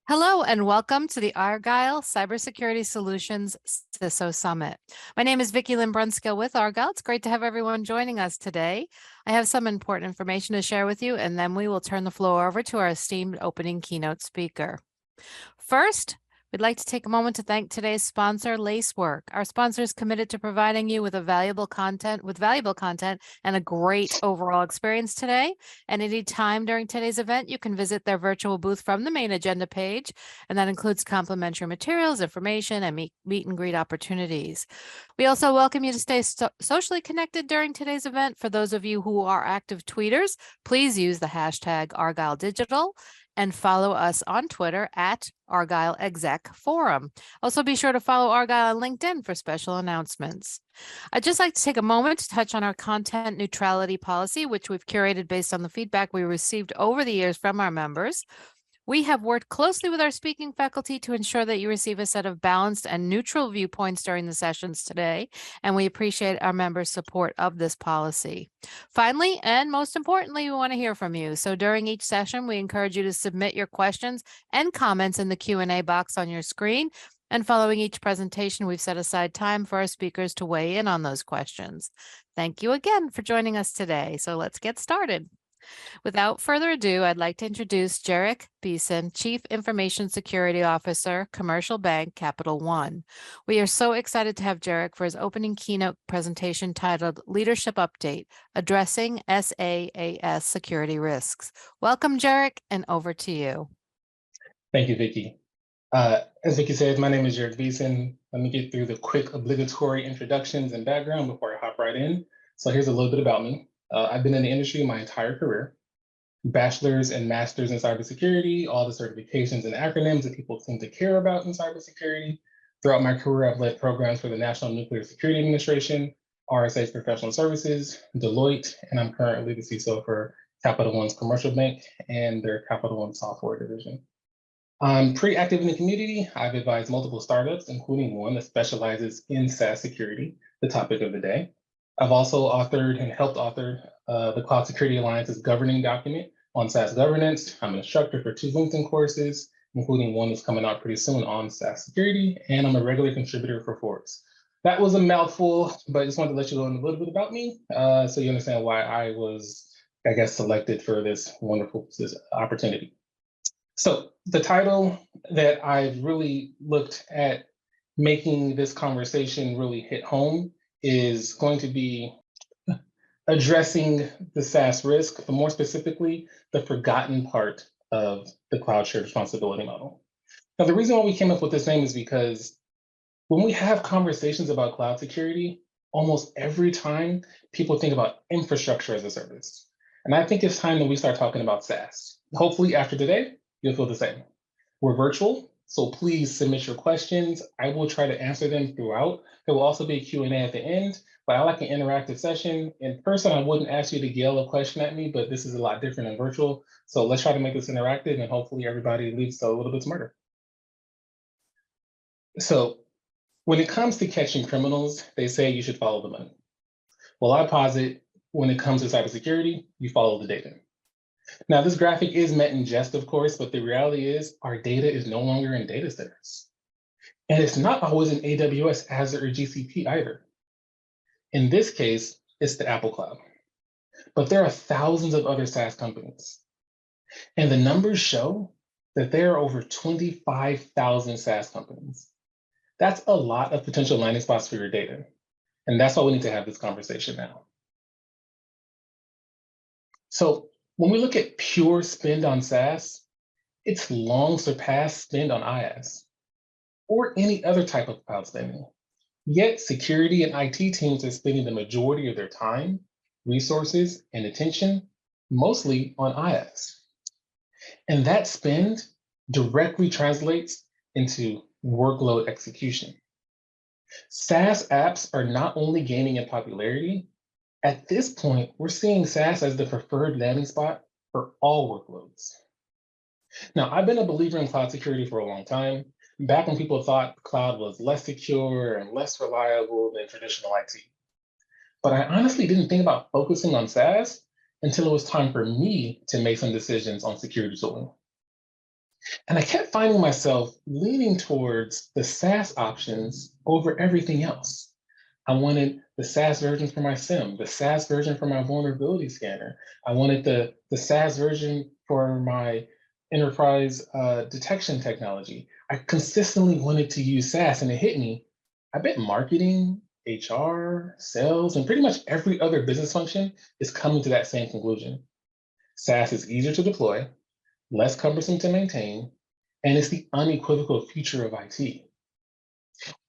Hello and welcome to the Argyle Cybersecurity Solutions CISO Summit. My name is Vicki Lynn Brunskill with Argyle. It's great to have everyone joining us today. I have some important information to share with you, and then we will turn the floor over to our esteemed opening keynote speaker. First, we'd like to take a moment to thank today's sponsor, Lacework. Our sponsor is committed to providing you with valuable content and a great overall experience today. And any time during today's event, you can visit their virtual booth from the main agenda page, and that includes complimentary materials, information, and meet and greet opportunities. We also welcome you to stay socially connected during today's event. For those of you who are active tweeters, please use the hashtag Argyle Digital and follow us on Twitter at Argyle Exec Forum. Also, be sure to follow Argyle on LinkedIn for special announcements. I'd just like to take a moment to touch on our content neutrality policy, which we've curated based on the feedback we received over the years from our members. We have worked closely with our speaking faculty to ensure that you receive a set of balanced and neutral viewpoints during the sessions today, and we appreciate our members' support of this policy. Finally, and most importantly, we want to hear from you. So during each session, we encourage you to submit your questions and comments in the Q&A box on your screen. And following each presentation, we've set aside time for our speakers to weigh in on those questions. Thank you again for joining us today. So let's get started. Without further ado, I'd like to introduce Jarek Beeson, Chief Information Security Officer, Commercial Bank, Capital One. We are so excited to have Jarek for his opening keynote presentation titled Leadership Update, Addressing SaaS Security Risks. Welcome, Jarek, and over to you. Thank you, Vicki. As Vicki said, my name is Jarek Beeson. Let me get through the quick obligatory introductions and background before I hop right in. So here's a little bit about me. I've been in the industry my entire career, bachelor's and master's in cybersecurity, all the certifications and acronyms that people seem to care about in cybersecurity. Throughout my career, I've led programs for the National Nuclear Security Administration, RSA's Professional Services, Deloitte, and I'm currently the CISO for Capital One's Commercial Bank and their Capital One Software division. I'm pretty active in the community. I've advised multiple startups, including one that specializes in SaaS security, the topic of the day. I've also authored and helped author the Cloud Security Alliance's governing document on SaaS governance. I'm an instructor for 2 LinkedIn courses, including one that's coming out pretty soon on SaaS security, and I'm a regular contributor for Forbes. That was a mouthful, but I just wanted to let you know a little bit about me so you understand why I was, I guess, selected for this wonderful opportunity. So the title that I've really looked at making this conversation really hit home is going to be addressing the SaaS risk, but more specifically, the forgotten part of the cloud shared responsibility model. Now, the reason why we came up with this name is because when we have conversations about cloud security, almost every time people think about infrastructure as a service. And I think it's time that we start talking about SaaS. Hopefully after today, you'll feel the same. We're virtual, so please submit your questions. I will try to answer them throughout. There will also be a Q&A at the end, but I like an interactive session. In person, I wouldn't ask you to yell a question at me, but this is a lot different in virtual. So let's try to make this interactive and hopefully everybody leaves a little bit smarter. So when it comes to catching criminals, they say you should follow the money. Well, I posit when it comes to cybersecurity, you follow the data. Now, this graphic is meant in jest, of course, but the reality is our data is no longer in data centers. And it's not always in AWS, Azure, or GCP either. In this case, it's the Apple Cloud. But there are thousands of other SaaS companies. And the numbers show that there are over 25,000 SaaS companies. That's a lot of potential landing spots for your data. And that's why we need to have this conversation now. So when we look at pure spend on SaaS, it's long surpassed spend on IaaS or any other type of cloud spending. Yet security and IT teams are spending the majority of their time, resources, and attention mostly on IaaS. And that spend directly translates into workload execution. SaaS apps are not only gaining in popularity, at this point, we're seeing SaaS as the preferred landing spot for all workloads. Now, I've been a believer in cloud security for a long time, back when people thought cloud was less secure and less reliable than traditional IT. But I honestly didn't think about focusing on SaaS until it was time for me to make some decisions on security tooling. And I kept finding myself leaning towards the SaaS options over everything else. I wanted the SaaS version for my SIM, the SaaS version for my vulnerability scanner. I wanted the SaaS version for my enterprise detection technology. I consistently wanted to use SaaS, and it hit me. I bet marketing, HR, sales, and pretty much every other business function is coming to that same conclusion. SaaS is easier to deploy, less cumbersome to maintain, and it's the unequivocal future of IT.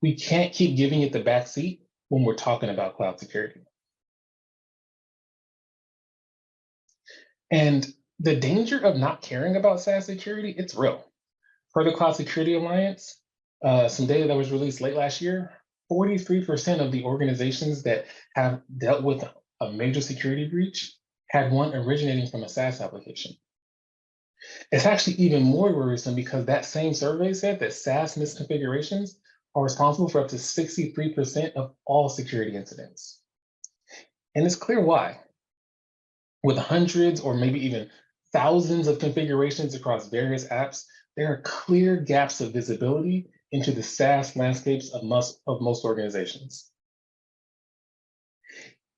We can't keep giving it the backseat when we're talking about cloud security. And the danger of not caring about SaaS security, it's real. Per the Cloud Security Alliance, some data that was released late last year, 43% of the organizations that have dealt with a major security breach had one originating from a SaaS application. It's actually even more worrisome because that same survey said that SaaS misconfigurations are responsible for up to 63% of all security incidents. And it's clear why. With hundreds or maybe even thousands of configurations across various apps, there are clear gaps of visibility into the SaaS landscapes of most organizations.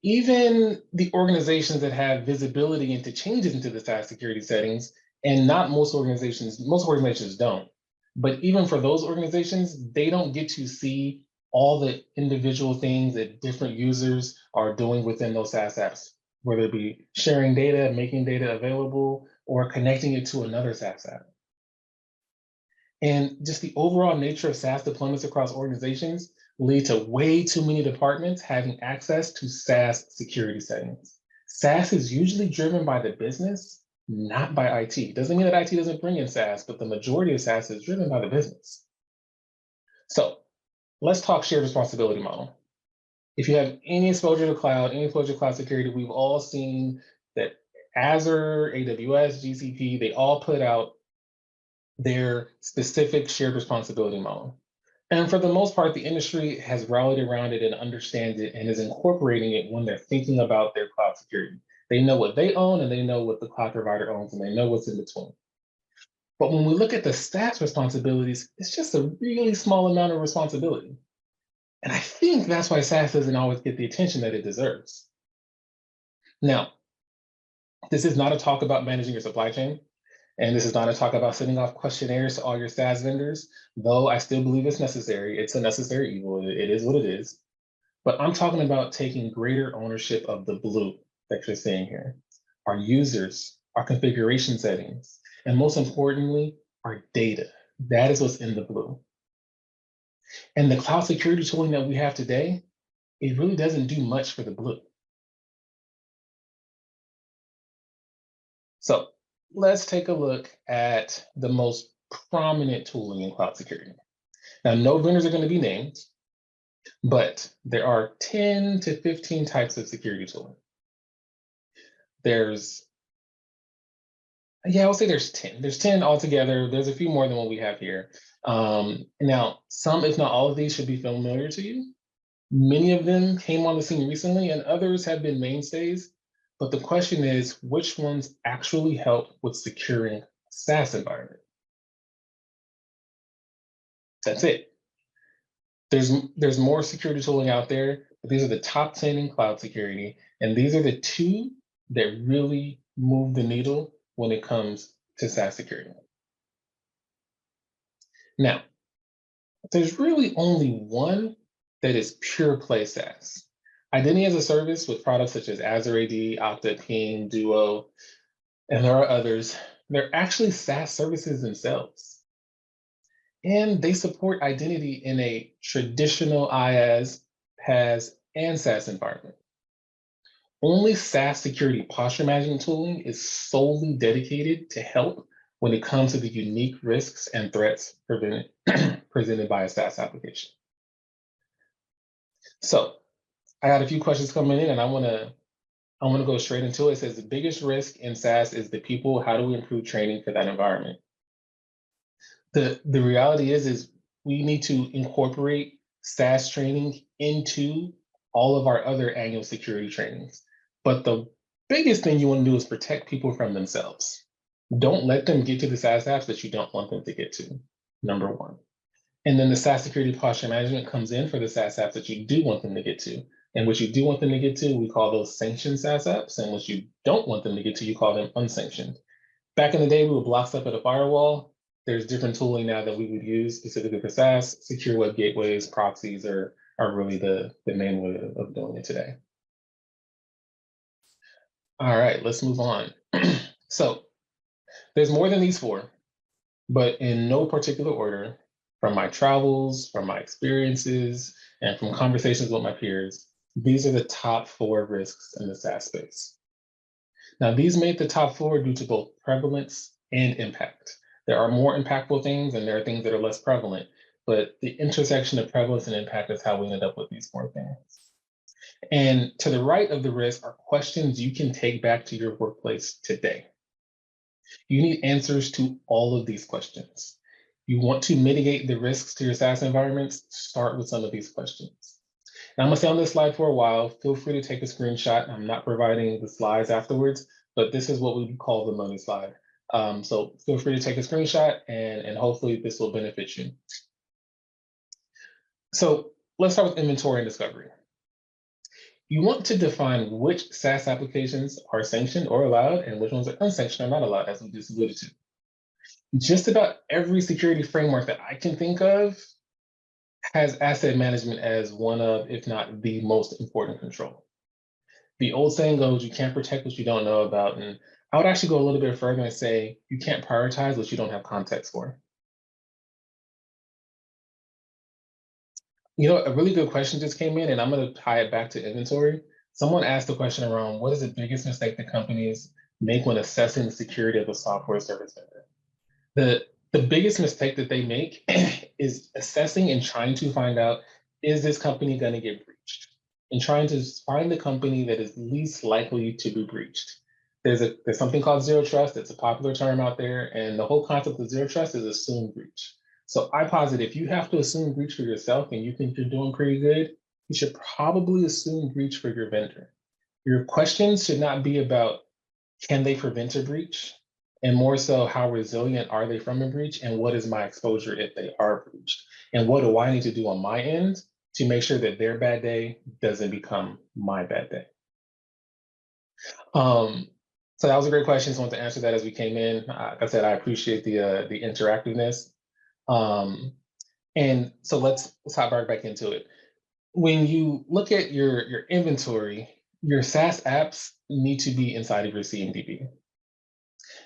Even the organizations that have visibility into changes into the SaaS security settings, and not most organizations don't. But even for those organizations, they don't get to see all the individual things that different users are doing within those SaaS apps, whether it be sharing data, making data available, or connecting it to another SaaS app. And just the overall nature of SaaS deployments across organizations lead to way too many departments having access to SaaS security settings. SaaS is usually driven by the business, not by IT. Doesn't mean that IT doesn't bring in SaaS, but the majority of SaaS is driven by the business. So let's talk shared responsibility model. If you have any exposure to cloud, any exposure to cloud security, we've all seen that Azure, AWS, GCP, they all put out their specific shared responsibility model. And for the most part, the industry has rallied around it and understands it and is incorporating it when they're thinking about their cloud security. They know what they own and they know what the cloud provider owns and they know what's in between. But when we look at the SaaS responsibilities, it's just a really small amount of responsibility. And I think that's why SaaS doesn't always get the attention that it deserves. Now, this is not a talk about managing your supply chain. And this is not a talk about sending off questionnaires to all your SaaS vendors, though I still believe it's necessary. It's a necessary evil. It is what it is. But I'm talking about taking greater ownership of the blue that you're seeing here, our users, our configuration settings, and most importantly, our data. That is what's in the blue. And the cloud security tooling that we have today, it really doesn't do much for the blue. So let's take a look at the most prominent tooling in cloud security. Now, no vendors are going to be named, but there are 10 to 15 types of security tooling. I would say there's 10. There's 10 altogether. There's a few more than what we have here. Now, some, if not all of these, should be familiar to you. Many of them came on the scene recently, and others have been mainstays. But the question is, which ones actually help with securing SaaS environment? That's it. There's more security tooling out there, but these are the top 10 in cloud security. And these are the two that really move the needle when it comes to SaaS security. Now, there's really only one that is pure play SaaS. Identity as a service with products such as Azure AD, Okta, Ping, Duo, and there are others. They're actually SaaS services themselves. And they support identity in a traditional IaaS, PaaS, and SaaS environment. Only SaaS security posture management tooling is solely dedicated to help when it comes to the unique risks and threats presented by a SaaS application. So I got a few questions coming in and I want to go straight into it. It says the biggest risk in SaaS is the people. How do we improve training for that environment? The reality is we need to incorporate SaaS training into all of our other annual security trainings. But the biggest thing you want to do is protect people from themselves. Don't let them get to the SaaS apps that you don't want them to get to, number one. And then the SaaS security posture management comes in for the SaaS apps that you do want them to get to. And what you do want them to get to, we call those sanctioned SaaS apps. And what you don't want them to get to, you call them unsanctioned. Back in the day, we would block stuff at a firewall. There's different tooling now that we would use specifically for SaaS. Secure web gateways, proxies are really the main way of doing it today. All right, let's move on. So there's more than these four, but in no particular order, from my travels, from my experiences, and from conversations with my peers, these are the top 4 risks in the SaaS space. Now, these made the top 4 due to both prevalence and impact. There are more impactful things and there are things that are less prevalent, but the intersection of prevalence and impact is how we ended up with these 4 things. And to the right of the risk are questions you can take back to your workplace today. You need answers to all of these questions. You want to mitigate the risks to your SaaS environments, start with some of these questions. Now, I'm gonna stay on this slide for a while. Feel free to take a screenshot. I'm not providing the slides afterwards, but this is what we call the money slide. So feel free to take a screenshot and hopefully this will benefit you. So let's start with inventory and discovery. You want to define which SaaS applications are sanctioned or allowed and which ones are unsanctioned or not allowed, as we just alluded to. Just about every security framework that I can think of has asset management as one of, if not the most important control. The old saying goes, you can't protect what you don't know about. And I would actually go a little bit further and say, you can't prioritize what you don't have context for. You know, a really good question just came in, and I'm going to tie it back to inventory. Someone asked the question around, what is the biggest mistake that companies make when assessing the security of a software service vendor? The biggest mistake that they make is assessing and trying to find out, is this company going to get breached? And trying to find the company that is least likely to be breached. There's something called zero trust. It's a popular term out there. And the whole concept of zero trust is assume breach. So I posit if you have to assume breach for yourself and you think you're doing pretty good, you should probably assume breach for your vendor. Your questions should not be about, can they prevent a breach? And more so, how resilient are they from a breach? And what is my exposure if they are breached? And what do I need to do on my end to make sure that their bad day doesn't become my bad day? So that was a great question. So I want to answer that as we came in. Like I said, I appreciate the interactiveness. And so let's hop right back into it. When you look at your inventory, your SaaS apps need to be inside of your CMDB.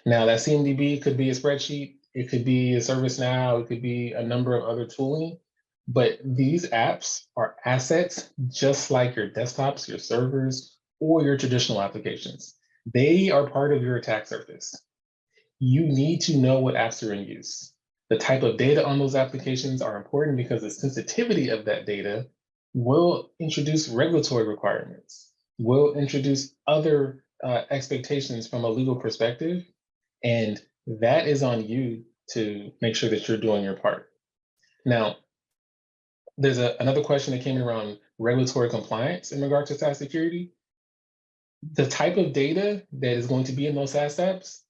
Now that CMDB could be a spreadsheet, it could be a ServiceNow, it could be a number of other tooling, but these apps are assets just like your desktops, your servers, or your traditional applications. They are part of your attack surface. You need to know what apps are in use. The type of data on those applications are important because the sensitivity of that data will introduce regulatory requirements, will introduce other expectations from a legal perspective, and that is on you to make sure that you're doing your part. Now, there's another question that came in around regulatory compliance in regard to SaaS security. The type of data that is going to be in those SaaS apps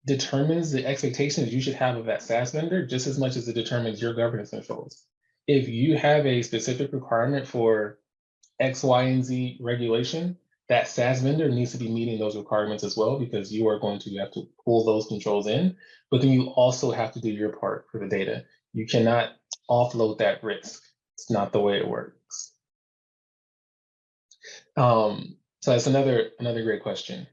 determines the expectations you should have of that SaaS vendor just as much as it determines your governance controls. If you have a specific requirement for X, Y, and Z regulation, that SaaS vendor needs to be meeting those requirements as well, because you are going to have to pull those controls in, but then you also have to do your part for the data. You cannot offload that risk. It's not the way it works. So that's another great question.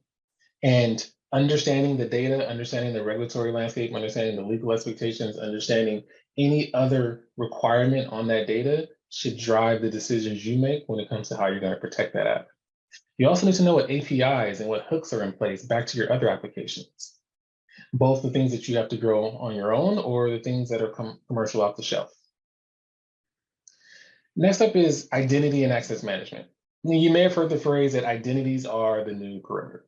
And understanding the data, understanding the regulatory landscape, understanding the legal expectations, understanding any other requirement on that data should drive the decisions you make when it comes to how you're going to protect that app. You also need to know what APIs and what hooks are in place back to your other applications, both the things that you have to grow on your own or the things that are commercial off the shelf. Next up is identity and access management. You may have heard the phrase that identities are the new perimeter.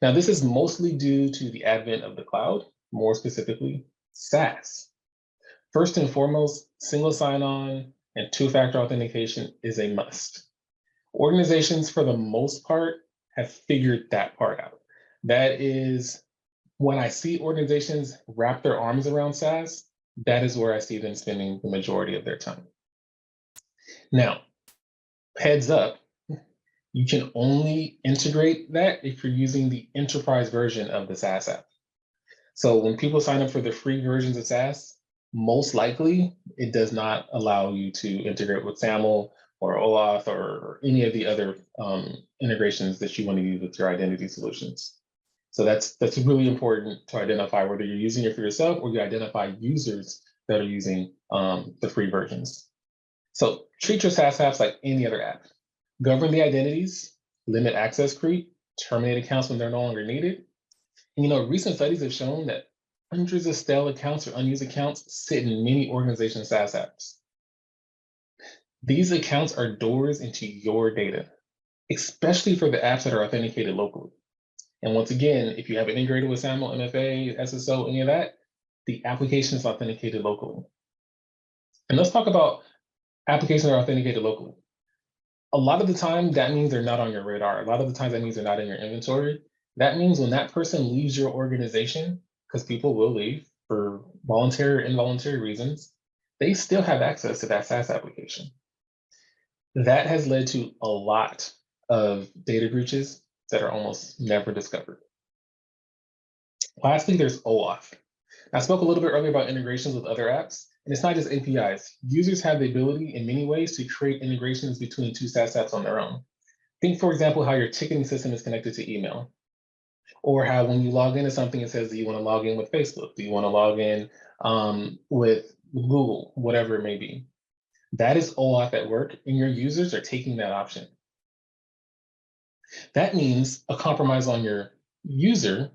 Now, this is mostly due to the advent of the cloud, more specifically, SaaS. First and foremost, single sign-on and two-factor authentication is a must. Organizations, for the most part, have figured that part out. That is When I see organizations wrap their arms around SaaS, that is where I see them spending the majority of their time. Now, heads up, you can only integrate that if you're using the enterprise version of the SaaS app. So when people sign up for the free versions of SaaS, most likely it does not allow you to integrate with SAML or OAuth or any of the other integrations that you want to use with your identity solutions. So that's really important to identify whether you're using it for yourself or you identify users that are using the free versions. So treat your SaaS apps like any other app. Govern the identities, limit access creep, terminate accounts when they're no longer needed. And, recent studies have shown that hundreds of stale accounts or unused accounts sit in many organizations' SaaS apps. These accounts are doors into your data, especially for the apps that are authenticated locally. And once again, if you have it integrated with SAML, MFA, SSO, any of that, the application is authenticated locally. And let's talk about applications that are authenticated locally. A lot of the time, that means they're not on your radar. A lot of the times, that means they're not in your inventory. That means when that person leaves your organization, because people will leave for voluntary or involuntary reasons, they still have access to that SaaS application. That has led to a lot of data breaches that are almost never discovered. Lastly, there's OAuth. I spoke a little bit earlier about integrations with other apps, and it's not just APIs. Users have the ability in many ways to create integrations between two SaaS apps on their own. Think, for example, how your ticketing system is connected to email, or how when you log into something, it says, do you want to log in with Facebook? Do you want to log in with Google, whatever it may be? That is OAuth at work, and your users are taking that option. That means a compromise on your user,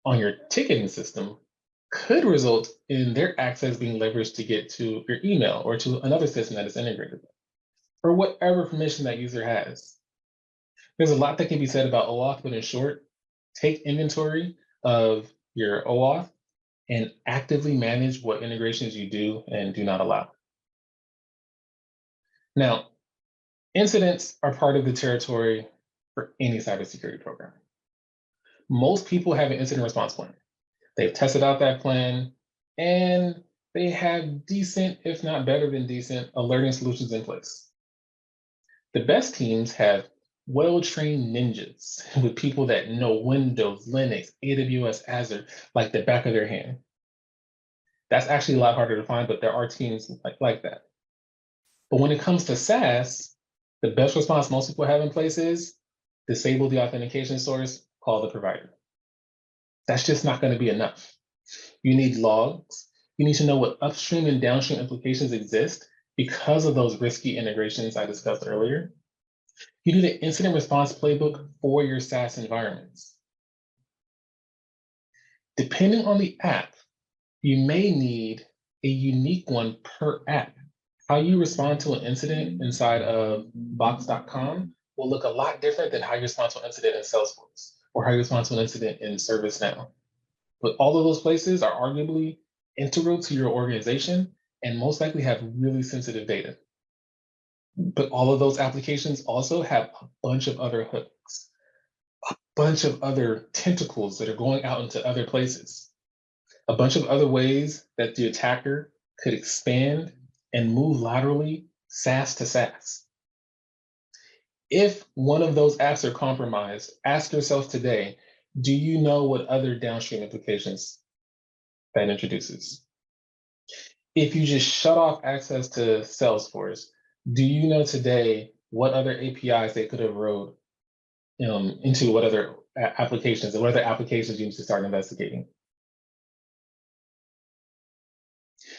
on your ticketing system, could result in their access being leveraged to get to your email or to another system that is integrated, or whatever permission that user has. There's a lot that can be said about OAuth, but in short, take inventory of your OAuth and actively manage what integrations you do and do not allow. Now, incidents are part of the territory for any cybersecurity program. Most people have an incident response plan. They've tested out that plan, and they have decent, if not better than decent, alerting solutions in place. The best teams have well-trained ninjas with people that know Windows, Linux, AWS, Azure like the back of their hand. That's actually a lot harder to find, but there are teams like that. But when it comes to SaaS, the best response most people have in place is disable the authentication source, call the provider. That's just not going to be enough. You need logs. You need to know what upstream and downstream implications exist because of those risky integrations I discussed earlier. You need an incident response playbook for your SaaS environments. Depending on the app, you may need a unique one per app. How you respond to an incident inside of Box.com will look a lot different than how you respond to an incident in Salesforce or how you respond to an incident in ServiceNow. But all of those places are arguably integral to your organization and most likely have really sensitive data. But all of those applications also have a bunch of other hooks, a bunch of other tentacles that are going out into other places, a bunch of other ways that the attacker could expand and move laterally SaaS to SaaS. If one of those apps are compromised, ask yourself today, do you know what other downstream implications that introduces? If you just shut off access to Salesforce, do you know today what other APIs they could have wrote into what other applications and what other applications you need to start investigating?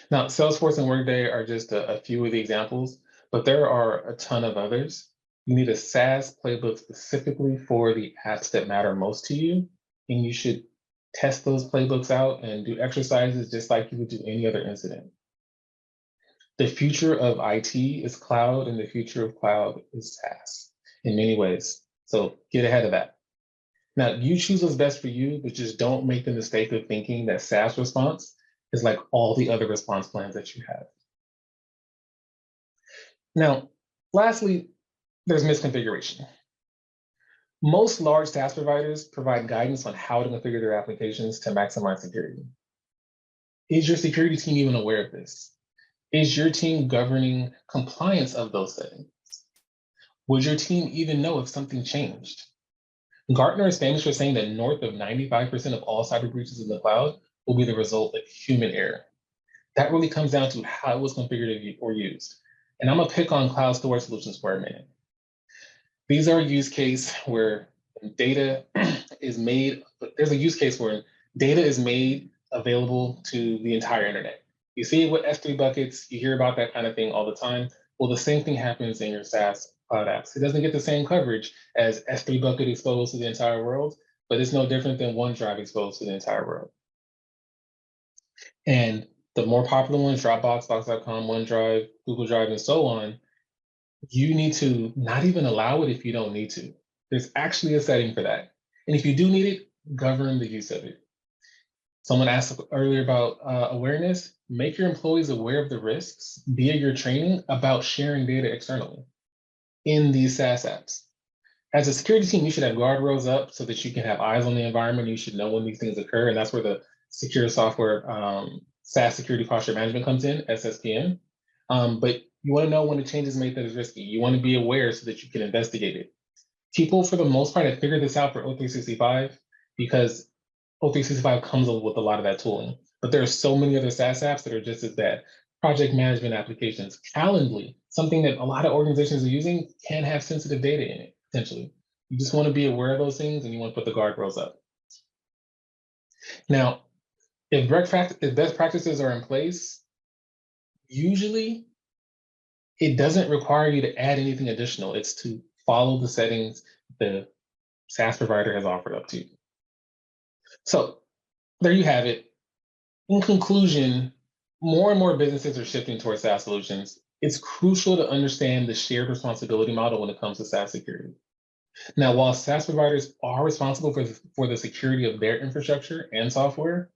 Now, Salesforce and Workday are just a few of the examples, but there are a ton of others. You need a SaaS playbook specifically for the apps that matter most to you, and you should test those playbooks out and do exercises just like you would do any other incident. The future of IT is cloud, and the future of cloud is SaaS in many ways. So get ahead of that. Now, you choose what's best for you, but just don't make the mistake of thinking that SaaS response is like all the other response plans that you have. Now, lastly, there's misconfiguration. Most large SaaS providers provide guidance on how to configure their applications to maximize security. Is your security team even aware of this? Is your team governing compliance of those settings? Would your team even know if something changed? Gartner is famous for saying that north of 95% of all cyber breaches in the cloud will be the result of human error. That really comes down to how it was configured or used. And I'm gonna pick on cloud storage solutions for a minute. These are a use case where data is made, there's a use case where data is made available to the entire internet. You see it with S3 buckets, you hear about that kind of thing all the time. Well, the same thing happens in your SaaS cloud apps. It doesn't get the same coverage as S3 bucket exposed to the entire world, but it's no different than OneDrive exposed to the entire world. And the more popular ones, Dropbox, Box.com, OneDrive, Google Drive, and so on, you need to not even allow it if you don't need to. There's actually a setting for that. And if you do need it, govern the use of it. Someone asked earlier about awareness. Make your employees aware of the risks via your training about sharing data externally in these SaaS apps. As a security team, you should have guardrails up so that you can have eyes on the environment. You should know when these things occur. And that's where the secure software SaaS security posture management comes in, SSPM. But you want to know when a change is made that is risky. You want to be aware so that you can investigate it. People, for the most part, have figured this out for O365 because O365 comes with a lot of that tooling. But there are so many other SaaS apps that are just as bad. Project management applications, Calendly, something that a lot of organizations are using, can have sensitive data in it, potentially. You just want to be aware of those things and you want to put the guardrails up. Now, if best practices are in place, usually it doesn't require you to add anything additional. It's to follow the settings the SaaS provider has offered up to you. So there you have it. In conclusion, more and more businesses are shifting towards SaaS solutions. It's crucial to understand the shared responsibility model when it comes to SaaS security. Now, while SaaS providers are responsible for the security of their infrastructure and software,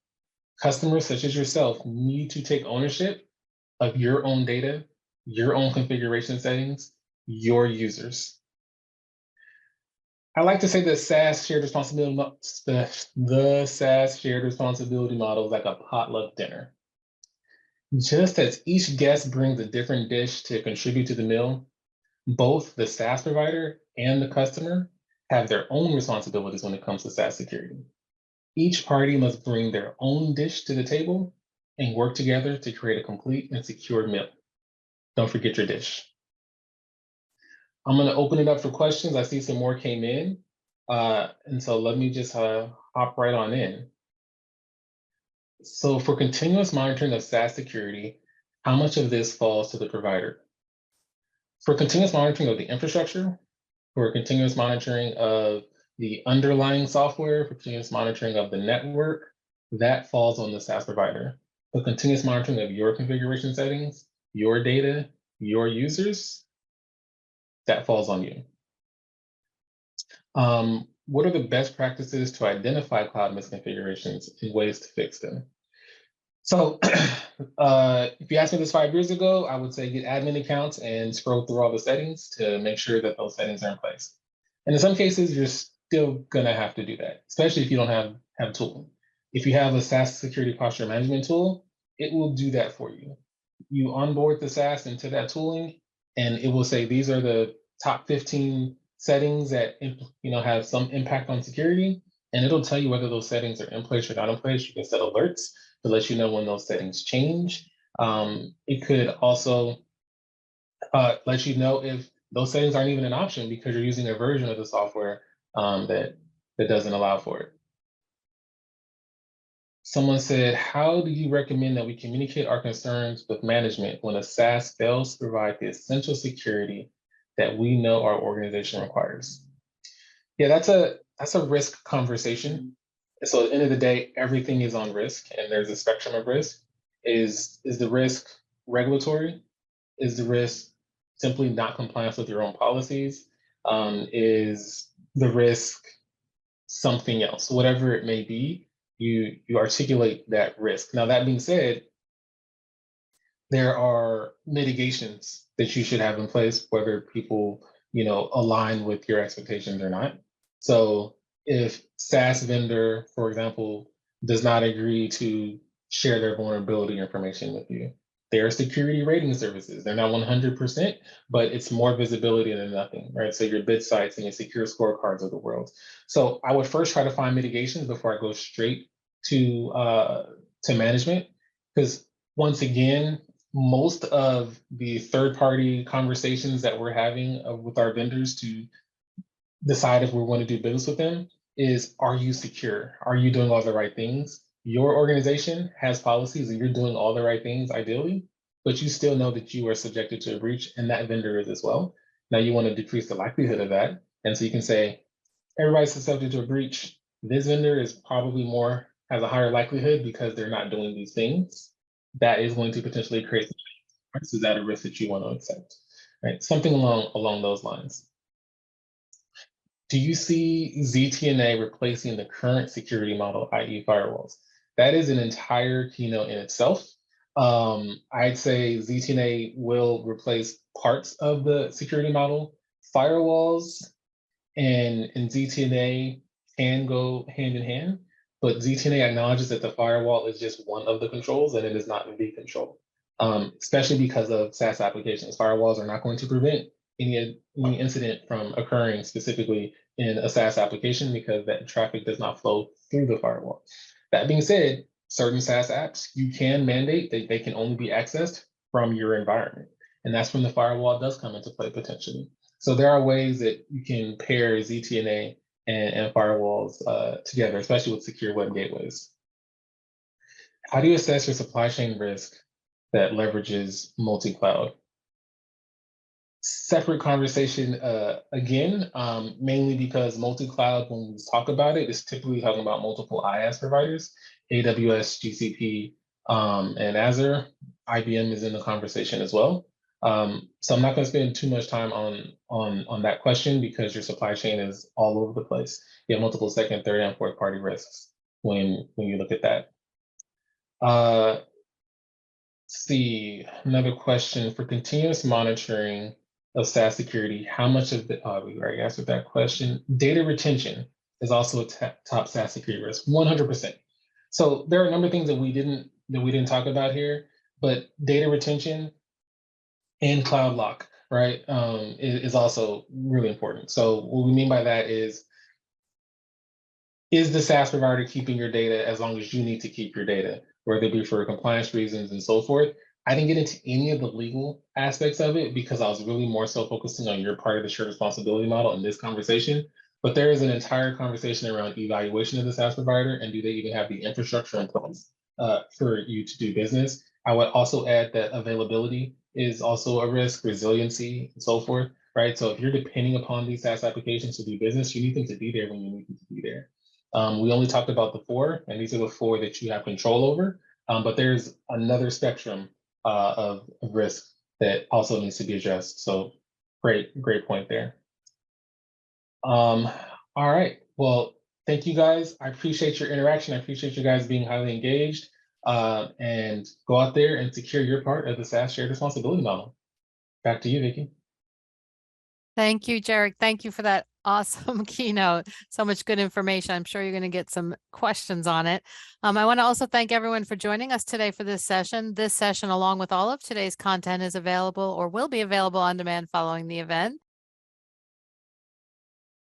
customers such as yourself need to take ownership of your own data, your own configuration settings, your users. I like to say that SaaS shared responsibility, the SaaS shared responsibility model is like a potluck dinner. Just as each guest brings a different dish to contribute to the meal, both the SaaS provider and the customer have their own responsibilities when it comes to SaaS security. Each party must bring their own dish to the table and work together to create a complete and secure meal. Don't forget your dish. I'm going to open it up for questions. I see some more came in. And so let me just hop right on in. So for continuous monitoring of SaaS security, how much of this falls to the provider? For continuous monitoring of the infrastructure, for continuous monitoring of the underlying software, for continuous monitoring of the network, that falls on the SaaS provider. For continuous monitoring of your configuration settings, your data, your users, that falls on you. What are the best practices to identify cloud misconfigurations and ways to fix them? So if you asked me this 5 years ago, I would say get admin accounts and scroll through all the settings to make sure that those settings are in place. And in some cases, you're still gonna have to do that, especially if you don't have tooling. If you have a SaaS security posture management tool, it will do that for you. You onboard the SaaS into that tooling, and it will say these are the top 15 settings that have some impact on security, and it'll tell you whether those settings are in place or not in place. You can set alerts to let you know when those settings change. It could also let you know if those settings aren't even an option because you're using a version of the software that doesn't allow for it. Someone said, how do you recommend that we communicate our concerns with management when a SaaS fails to provide the essential security that we know our organization requires? Yeah, that's a risk conversation. So at the end of the day, everything is on risk and there's a spectrum of risk. Is the risk regulatory? Is the risk simply not compliance with your own policies? Is the risk something else? Whatever it may be, you articulate that risk. Now, that being said, there are mitigations that you should have in place, whether people align with your expectations or not. So if SaaS vendor, for example, does not agree to share their vulnerability information with you, there are security rating services. They're not 100%, but it's more visibility than nothing, right? So your bid sites and your secure scorecards of the world. So I would first try to find mitigations before I go straight to management, because once again, most of the third-party conversations that we're having with our vendors to decide if we want to do business with them is, are you secure? Are you doing all the right things? Your organization has policies and you're doing all the right things ideally, but you still know that you are subjected to a breach and that vendor is as well. Now you want to decrease the likelihood of that. And so you can say, everybody's subject to a breach. This vendor is probably has a higher likelihood because they're not doing these things. That is going to potentially create some risk. Is that a risk that you want to accept? Right? Something along those lines. Do you see ZTNA replacing the current security model, i.e. firewalls? That is an entire keynote in itself. I'd say ZTNA will replace parts of the security model. Firewalls and ZTNA can go hand in hand, but ZTNA acknowledges that the firewall is just one of the controls and it is not the control, especially because of SaaS applications. Firewalls are not going to prevent any incident from occurring specifically in a SaaS application because that traffic does not flow through the firewall. That being said, certain SaaS apps, you can mandate that they can only be accessed from your environment. And that's when the firewall does come into play potentially. So there are ways that you can pair ZTNA and firewalls together, especially with secure web gateways. How do you assess your supply chain risk that leverages multi-cloud? Separate conversation again, mainly because multi-cloud, when we talk about it, is typically talking about multiple IaaS providers, AWS, GCP, and Azure. IBM is in the conversation as well. So I'm not going to spend too much time on that question because your supply chain is all over the place. You have multiple second, third, and fourth party risks when you look at that. Let's see, another question for continuous monitoring of SaaS security. How much of the, we already answered that question. Data retention is also a top SaaS security risk, 100%. So there are a number of things that we didn't talk about here, but data retention and cloud lock, right, is also really important. So what we mean by that is the SaaS provider keeping your data as long as you need to keep your data, whether it be for compliance reasons and so forth? I didn't get into any of the legal aspects of it because I was really more so focusing on your part of the shared responsibility model in this conversation. But there is an entire conversation around evaluation of the SaaS provider and do they even have the infrastructure in place for you to do business. I would also add that availability is also a risk, resiliency, and so forth, right? So if you're depending upon these SaaS applications to do business, you need them to be there when you need them to be there. We only talked about the 4, and these are the 4 that you have control over, but there's another spectrum of risk that also needs to be addressed. So great point there. All right, well, thank you guys. I appreciate your interaction. I appreciate you guys being highly engaged, and go out there and secure your part of the SaaS shared responsibility model. Back to you, Vicki. Thank you, Jarek. Thank you for that awesome keynote. So much good information. I'm sure you're going to get some questions on it. I want to also thank everyone for joining us today for this session. This session, along with all of today's content, is available or will be available on demand following the event.